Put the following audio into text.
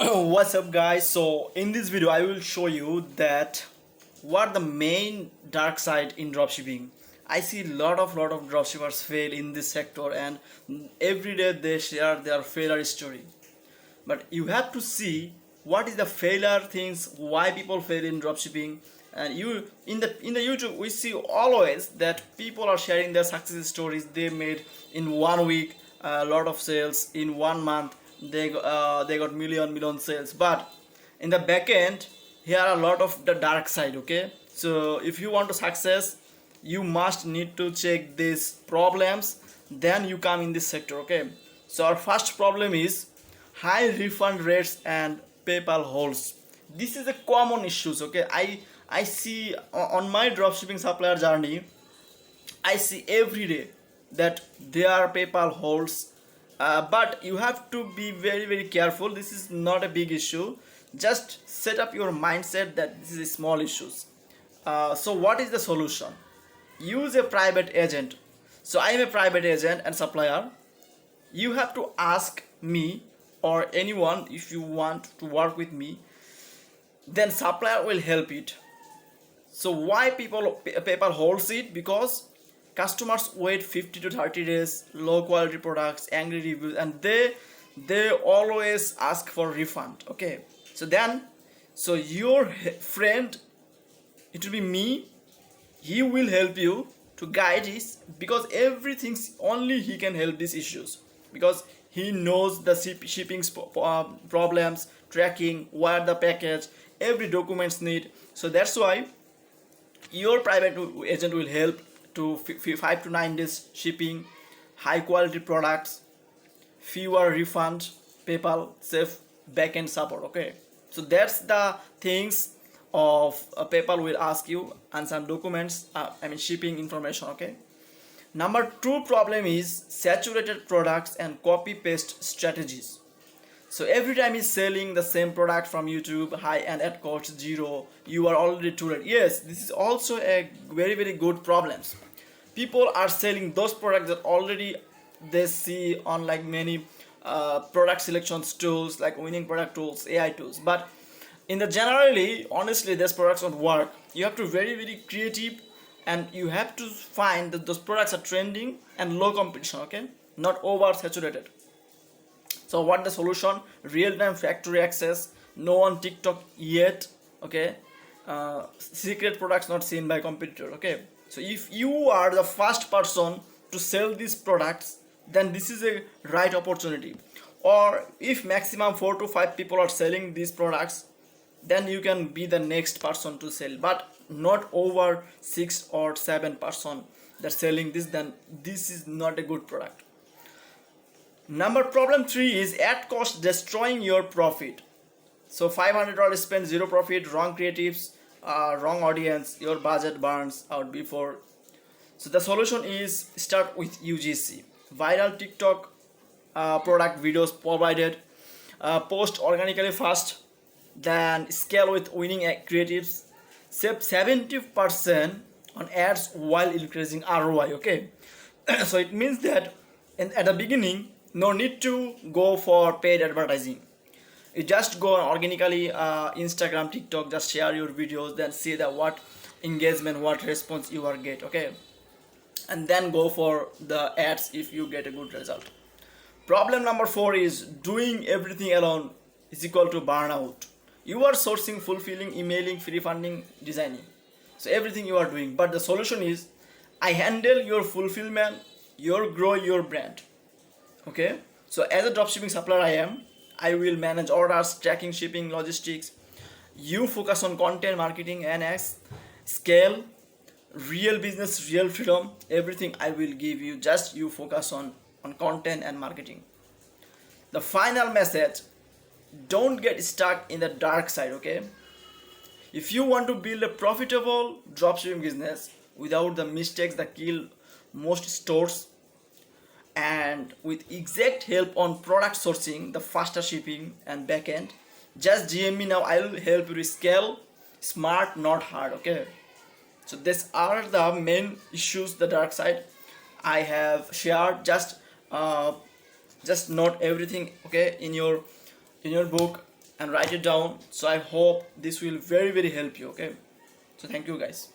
What's up guys? So in this video I will show you that what the main dark side in dropshipping. I see lot of dropshippers fail in this sector, and every day they share their failure story. But you have to see what is the failure things, why people fail in dropshipping. And you in the YouTube we see always that people are sharing their success stories. They made in 1 week a lot of sales. In 1 month they got million sales. But in the back end here are a lot of the dark side. Okay, so if you want to success, you must need to check these problems, then you come in this sector. Okay, so our first problem is high refund rates and PayPal holds. This is a common issues. Okay, I see on my dropshipping supplier journey, I see every day that their PayPal holds. But you have to be very careful. This is not a big issue. Just set up your mindset that this is small issues. So what is the solution? Use a private agent. So I am a private agent and supplier. You have to ask me or anyone if you want to work with me, then supplier will help it. So why PayPal holds it? Because customers wait 50 to 30 days, low quality products, angry reviews, and they always ask for refund. Okay, so your friend, it will be me, he will help you to guide this, because everything's only he can help these issues, because he knows the shipping problems, tracking, where the package, every documents need. So that's why your private agent will help to 5 to 9 days shipping, high quality products, fewer refund, PayPal safe backend support. Okay, so that's the things of PayPal will ask you, and some documents, shipping information. Okay, number 2 problem is saturated products and copy paste strategies. So every time he's selling the same product from YouTube, high and at cost zero, you are already too late. Yes, this is also a very good problems. People are selling those products that already they see on like many product selections tools like winning product tools, AI tools. But in the generally, honestly, these products won't work. You have to very creative, and you have to find that those products are trending and low competition. Okay, not oversaturated. So what the solution? Real-time factory access, no on TikTok yet. Okay, secret products not seen by competitor. Okay, so if you are the first person to sell these products, then this is a right opportunity. Or if maximum 4 to 5 people are selling these products, then you can be the next person to sell. But not over 6 or 7 person that selling this, then this is not a good product. Problem 3 is at cost destroying your profit. So $500 spent, zero profit, wrong creatives, wrong audience, your budget burns out before. So the solution is start with UGC, viral TikTok product videos provided, post organically fast, then scale with winning creatives, save 70% on ads while increasing ROI. Okay, so it means that at the beginning, no need to go for paid advertising. You just go organically, Instagram, TikTok, just share your videos, then see that what engagement, what response you are get. Okay, and then go for the ads if you get a good result. Problem number 4 is doing everything alone is equal to burnout. You are sourcing, fulfilling, emailing, free funding, designing, so everything you are doing. But the solution is I handle your fulfillment, your grow your brand. Okay, so as a dropshipping supplier, I will manage orders, tracking, shipping, logistics. You focus on content, marketing, and scale, real business, real freedom. Everything I will give you. Just you focus on content and marketing. The final message: don't get stuck in the dark side. Okay, if you want to build a profitable dropshipping business without the mistakes that kill most stores, and with exact help on product sourcing, the faster shipping and backend, just GM me now. I will help you scale smart, not hard. Okay, so these are the main issues, the dark side I have shared. Just note everything. Okay, in your book, and write it down. So I hope this will very help you. Okay, so thank you guys.